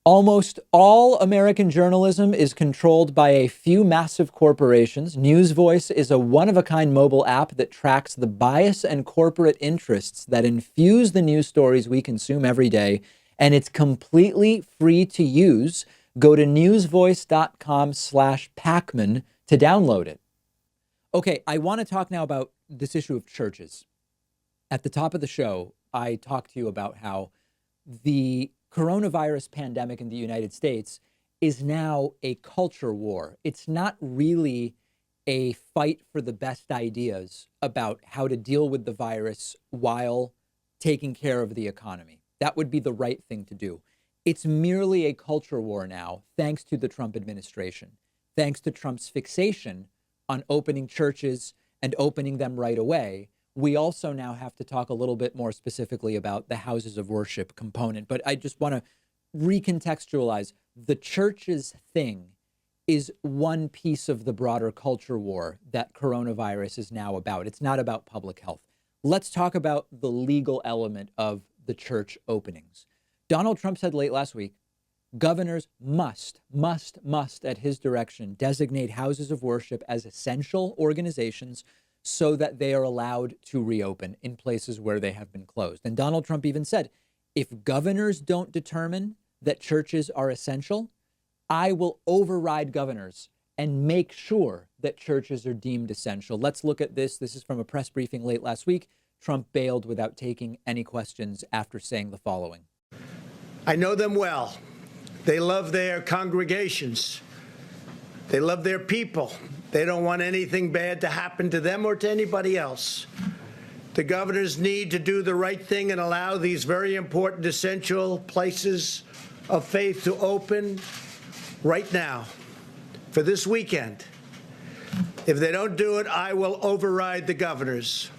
Almost all American journalism is controlled by a few massive corporations. News Voice is a one-of-a-kind mobile app that tracks the bias and corporate interests that infuse the news stories we consume every day, and it's completely free to use. Go to newsvoice.com/Pakman to download it. Okay, I want to talk now about this issue of churches. At the top of the show, I talked to you about how the coronavirus pandemic in the United States is now a culture war. It's not really a fight for the best ideas about how to deal with the virus while taking care of the economy. That would be the right thing to do. It's merely a culture war now, thanks to the Trump administration, thanks to Trump's fixation on opening churches and opening them right away. We also now have to talk a little bit more specifically about the houses of worship component. But I just want to recontextualize. The church's thing is one piece of the broader culture war that coronavirus is now about. It's not about public health. Let's talk about the legal element of the church openings. Donald Trump said late last week, governors must, at his direction, designate houses of worship as essential organizations so that they are allowed to reopen in places where they have been closed. And Donald Trump even said, if governors don't determine that churches are essential, I will override governors and make sure that churches are deemed essential. Let's look at this. This is from a press briefing late last week. Trump bailed without taking any questions after saying the following. I know them well. They love their congregations. They love their people. They don't want anything bad to happen to them or to anybody else. The governors need to do the right thing and allow these very important, essential places of faith to open right now for this weekend. If they don't do it, I will override the governors.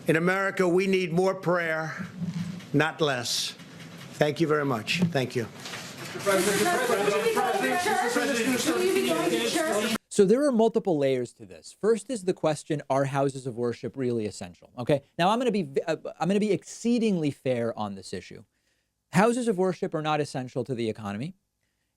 In America, we need more prayer, not less. Thank you very much. Thank you. So there are multiple layers to this. First is the question, are houses of worship really essential? Okay, now I'm going to be exceedingly fair on this issue. Houses of worship are not essential to the economy.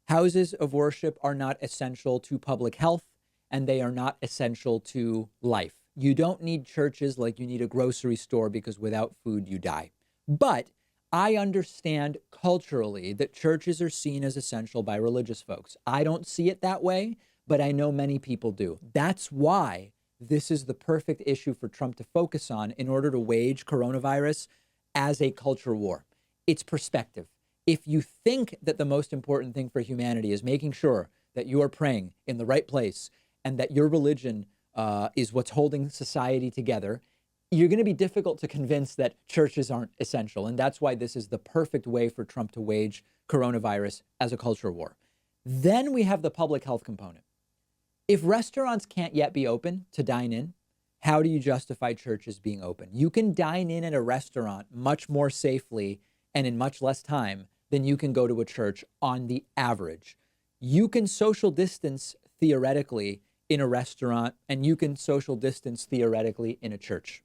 Houses of worship are not essential to public health, and they are not essential to life. You don't need churches like you need a grocery store, because without food you die. But I understand culturally that churches are seen as essential by religious folks. I don't see it that way, but I know many people do. That's why this is the perfect issue for Trump to focus on in order to wage coronavirus as a culture war. It's perspective. If you think that the most important thing for humanity is making sure that you are praying in the right place and that your religion is what's holding society together, you're going to be difficult to convince that churches aren't essential. And that's why this is the perfect way for Trump to wage coronavirus as a culture war. Then we have the public health component. If restaurants can't yet be open to dine in, how do you justify churches being open? You can dine in at a restaurant much more safely and in much less time than you can go to a church on the average. You can social distance theoretically in a restaurant, and you can social distance theoretically in a church.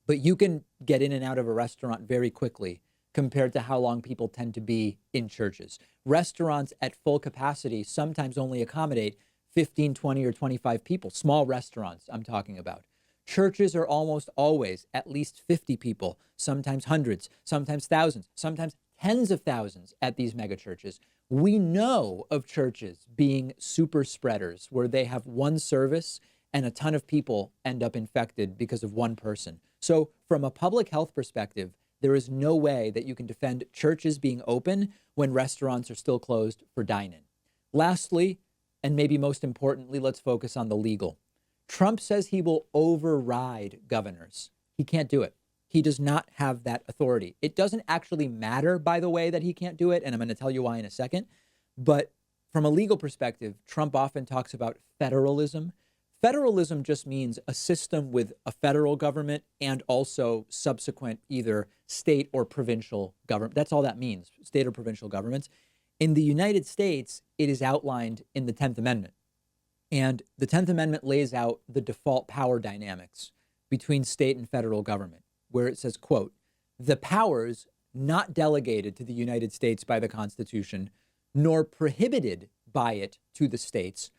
But you can get in and out of a restaurant very quickly compared to how long people tend to be in churches. Restaurants at full capacity sometimes only accommodate 15, 20, or 25 people. Small restaurants I'm talking about. Churches are almost always at least 50 people, sometimes hundreds, sometimes thousands, sometimes tens of thousands at these mega churches. We know of churches being super spreaders where they have one service and a ton of people end up infected because of one person. So from a public health perspective, there is no way that you can defend churches being open when restaurants are still closed for dine-in. Lastly, and maybe most importantly, let's focus on the legal. Trump says he will override governors. He can't do it. He does not have that authority. It doesn't actually matter, by the way, that he can't do it, and I'm going to tell you why in a second. But from a legal perspective, Trump often talks about federalism. Federalism just means a system with a federal government and also subsequent either state or provincial government. That's all that means, state or provincial governments. In the United States, it is outlined in the 10th Amendment. And the 10th Amendment lays out the default power dynamics between state and federal government, where it says, quote, the powers not delegated to the United States by the Constitution, nor prohibited by it to the states,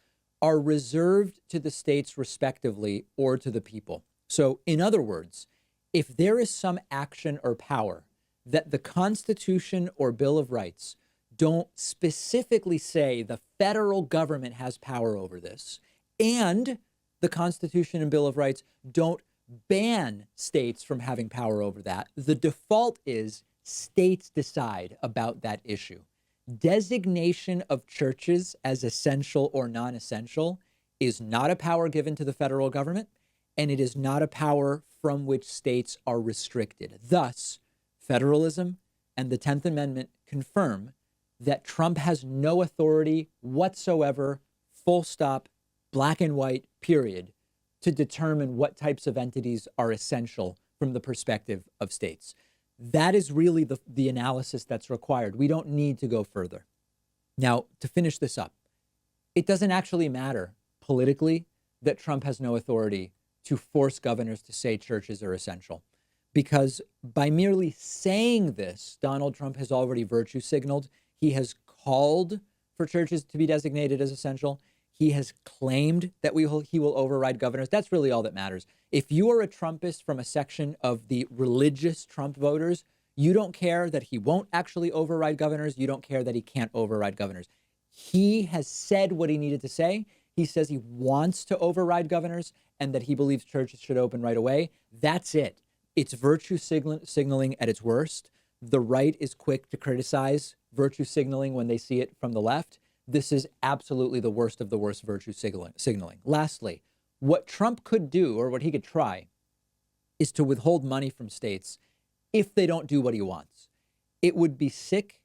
are reserved to the states respectively or to the people. So, in other words, if there is some action or power that the Constitution or Bill of Rights don't specifically say the federal government has power over this, and the Constitution and Bill of Rights don't ban states from having power over that, the default is states decide about that issue. Designation of churches as essential or non-essential is not a power given to the federal government, and it is not a power from which states are restricted. Thus, federalism and the 10th Amendment confirm that Trump has no authority whatsoever, full stop, black and white, period, to determine what types of entities are essential from the perspective of states. That is really the analysis that's required. We don't need to go further. Now, to finish this up, it doesn't actually matter politically that Trump has no authority to force governors to say churches are essential, because by merely saying this, Donald Trump has already virtue signaled. He has called for churches to be designated as essential. He has claimed that he will override governors. That's really all that matters. If you are a Trumpist from a section of the religious Trump voters, you don't care that he won't actually override governors. You don't care that he can't override governors. He has said what he needed to say. He says he wants to override governors and that he believes churches should open right away. That's it. It's virtue signaling at its worst. The right is quick to criticize virtue signaling when they see it from the left. This is absolutely the worst of the worst virtue signaling. Lastly, what Trump could do, or what he could try, is to withhold money from states if they don't do what he wants. It would be sick.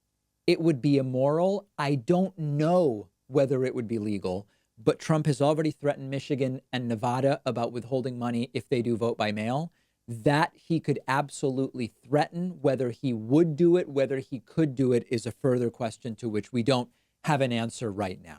It would be immoral. I don't know whether it would be legal, but Trump has already threatened Michigan and Nevada about withholding money if they do vote by mail. That he could absolutely threaten. Whether he would do it, whether he could do it, is a further question to which we don't have an answer right now.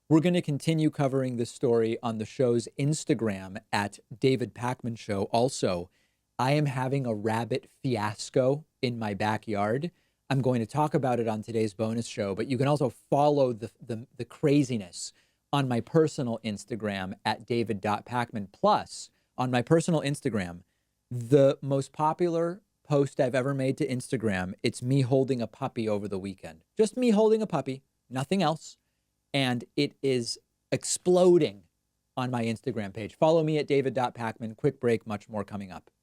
We're going to continue covering this story on the show's Instagram at David Pakman Show. Also, I am having a rabbit fiasco in my backyard. I'm going to talk about it on today's bonus show, but you can also follow the craziness on my personal Instagram at david.pakman. Plus, on my personal Instagram, the most popular post I've ever made to Instagram, it's me holding a puppy over the weekend. Just me holding a puppy, nothing else. And it is exploding on my Instagram page. Follow me at david.pakman. Quick break, much more coming up.